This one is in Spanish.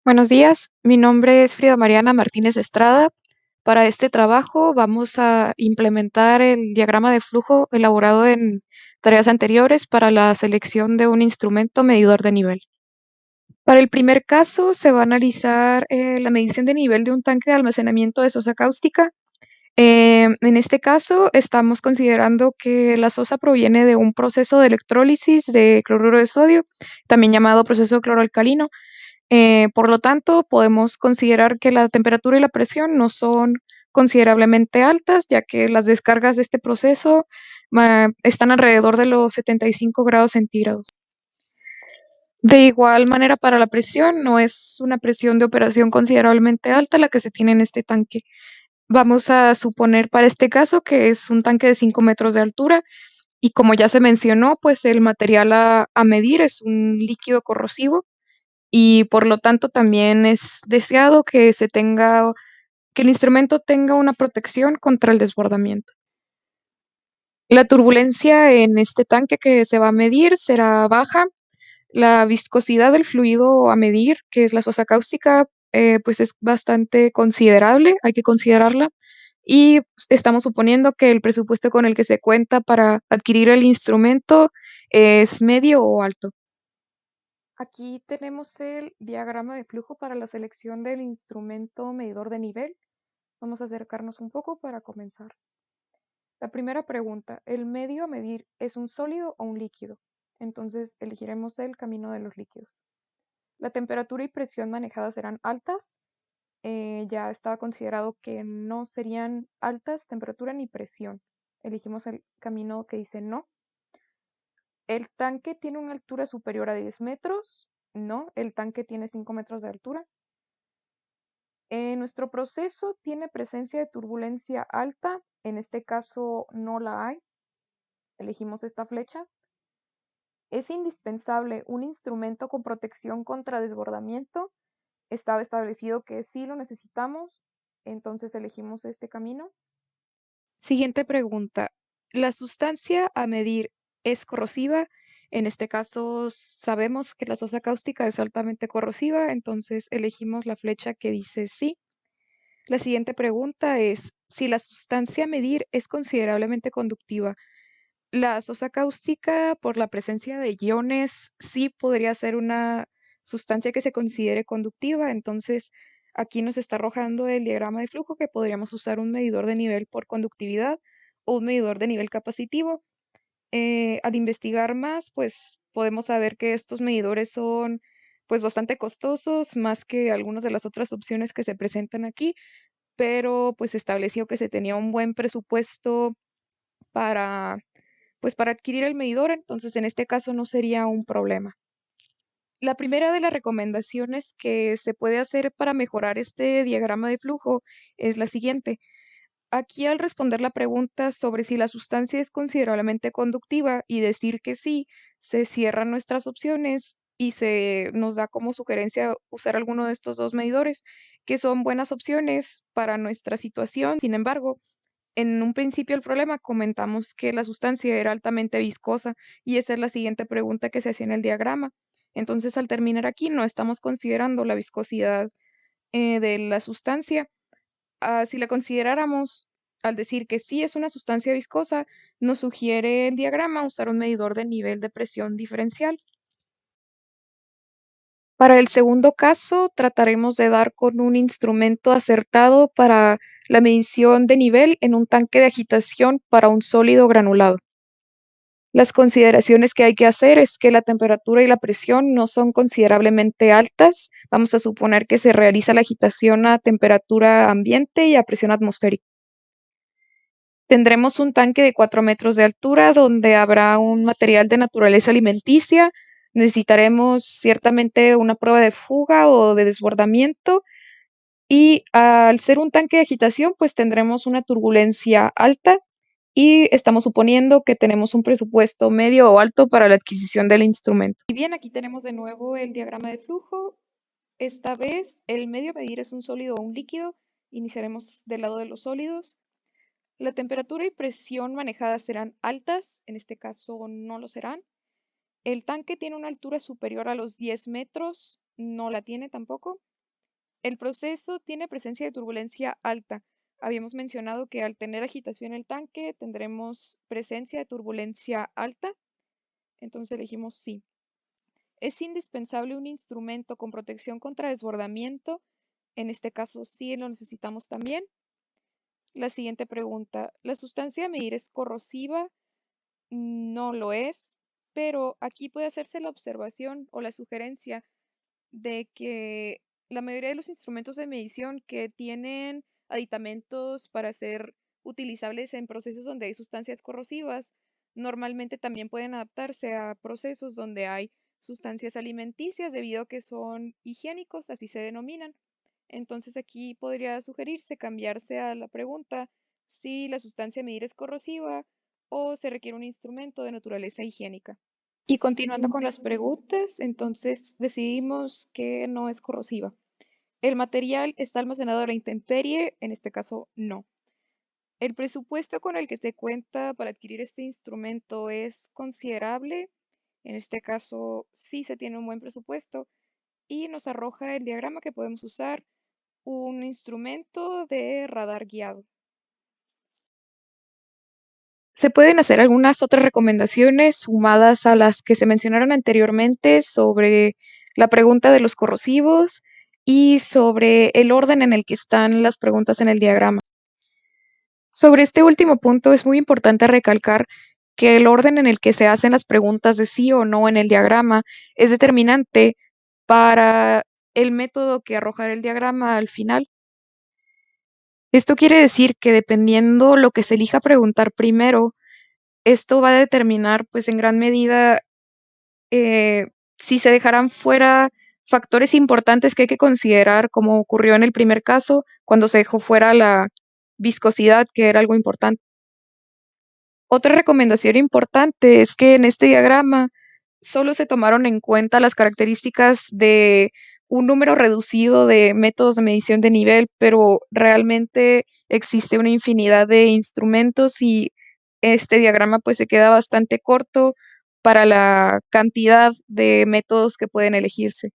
Buenos días, mi nombre es Frida Mariana Martínez Estrada. Para este trabajo vamos a implementar el diagrama de flujo elaborado en tareas anteriores para la selección de un instrumento medidor de nivel. Para el primer caso se va a analizar la medición de nivel de un tanque de almacenamiento de sosa cáustica. En este caso estamos considerando que la sosa proviene de un proceso de electrólisis de cloruro de sodio, también llamado proceso cloroalcalino. Por lo tanto, podemos considerar que la temperatura y la presión no son considerablemente altas, ya que las descargas de este proceso están alrededor de los 75 grados centígrados. De igual manera, para la presión, no es una presión de operación considerablemente alta la que se tiene en este tanque. Vamos a suponer para este caso que es un tanque de 5 metros de altura y como ya se mencionó, pues el material a medir es un líquido corrosivo y por lo tanto también es deseado que el instrumento tenga una protección contra el desbordamiento. La turbulencia en este tanque que se va a medir será baja. La viscosidad del fluido a medir, que es la sosa cáustica, pues es bastante considerable, hay que considerarla. Y estamos suponiendo que el presupuesto con el que se cuenta para adquirir el instrumento es medio o alto. Aquí tenemos el diagrama de flujo para la selección del instrumento medidor de nivel. Vamos a acercarnos un poco para comenzar. La primera pregunta, ¿el medio a medir es un sólido o un líquido? Entonces elegiremos el camino de los líquidos. La temperatura y presión manejadas serán altas. Ya estaba considerado que no serían altas temperatura ni presión. Elegimos el camino que dice no. ¿El tanque tiene una altura superior a 10 metros? No, el tanque tiene 5 metros de altura. Nuestro proceso tiene presencia de turbulencia alta, en este caso no la hay, elegimos esta flecha. Es indispensable un instrumento con protección contra desbordamiento, estaba establecido que sí lo necesitamos, entonces elegimos este camino. Siguiente pregunta, ¿la sustancia a medir es corrosiva? En este caso sabemos que la sosa cáustica es altamente corrosiva, entonces elegimos la flecha que dice sí. La siguiente pregunta es si la sustancia a medir es considerablemente conductiva. La sosa cáustica, por la presencia de iones, sí podría ser una sustancia que se considere conductiva. Entonces, aquí nos está arrojando el diagrama de flujo que podríamos usar un medidor de nivel por conductividad o un medidor de nivel capacitivo. Al investigar más, pues podemos saber que estos medidores son pues bastante costosos, más que algunas de las otras opciones que se presentan aquí, pero pues estableció que se tenía un buen presupuesto para, pues para adquirir el medidor, entonces en este caso no sería un problema. La primera de las recomendaciones que se puede hacer para mejorar este diagrama de flujo es la siguiente. Aquí al responder la pregunta sobre si la sustancia es considerablemente conductiva y decir que sí, se cierran nuestras opciones y se nos da como sugerencia usar alguno de estos dos medidores, que son buenas opciones para nuestra situación. Sin embargo, en un principio del problema comentamos que la sustancia era altamente viscosa y esa es la siguiente pregunta que se hacía en el diagrama. Entonces, al terminar aquí, no estamos considerando la viscosidad de la sustancia. Si la consideráramos, al decir que sí es una sustancia viscosa, nos sugiere el diagrama usar un medidor de nivel de presión diferencial. Para el segundo caso, trataremos de dar con un instrumento acertado para la medición de nivel en un tanque de agitación para un sólido granulado. Las consideraciones que hay que hacer es que la temperatura y la presión no son considerablemente altas. Vamos a suponer que se realiza la agitación a temperatura ambiente y a presión atmosférica. Tendremos un tanque de 4 metros de altura donde habrá un material de naturaleza alimenticia. Necesitaremos ciertamente una prueba de fuga o de desbordamiento y al ser un tanque de agitación, pues tendremos una turbulencia alta y estamos suponiendo que tenemos un presupuesto medio o alto para la adquisición del instrumento. Y bien, aquí tenemos de nuevo el diagrama de flujo. Esta vez el medio a medir es un sólido o un líquido. Iniciaremos del lado de los sólidos. La temperatura y presión manejadas serán altas, en este caso no lo serán. El tanque tiene una altura superior a los 10 metros, no la tiene tampoco. El proceso tiene presencia de turbulencia alta. Habíamos mencionado que al tener agitación en el tanque tendremos presencia de turbulencia alta, entonces elegimos sí. ¿Es indispensable un instrumento con protección contra desbordamiento? En este caso sí lo necesitamos también. La siguiente pregunta, ¿la sustancia a medir es corrosiva? No lo es, pero aquí puede hacerse la observación o la sugerencia de que la mayoría de los instrumentos de medición que tienen aditamentos para ser utilizables en procesos donde hay sustancias corrosivas, normalmente también pueden adaptarse a procesos donde hay sustancias alimenticias debido a que son higiénicos, así se denominan. Entonces aquí podría sugerirse cambiarse a la pregunta si la sustancia a medir es corrosiva o se requiere un instrumento de naturaleza higiénica. Y continuando con las preguntas, entonces decidimos que no es corrosiva. ¿El material está almacenado a la intemperie? En este caso, no. ¿El presupuesto con el que se cuenta para adquirir este instrumento es considerable? En este caso, sí se tiene un buen presupuesto y nos arroja el diagrama que podemos usar, un instrumento de radar guiado. Se pueden hacer algunas otras recomendaciones sumadas a las que se mencionaron anteriormente sobre la pregunta de los corrosivos y sobre el orden en el que están las preguntas en el diagrama. Sobre este último punto es muy importante recalcar que el orden en el que se hacen las preguntas de sí o no en el diagrama es determinante para el método que arrojará el diagrama al final. Esto quiere decir que dependiendo lo que se elija preguntar primero, esto va a determinar, pues, en gran medida, eh, si se dejarán fuera factores importantes que hay que considerar, como ocurrió en el primer caso, cuando se dejó fuera la viscosidad, que era algo importante. Otra recomendación importante es que en este diagrama solo se tomaron en cuenta las características de un número reducido de métodos de medición de nivel, pero realmente existe una infinidad de instrumentos y este diagrama pues se queda bastante corto para la cantidad de métodos que pueden elegirse.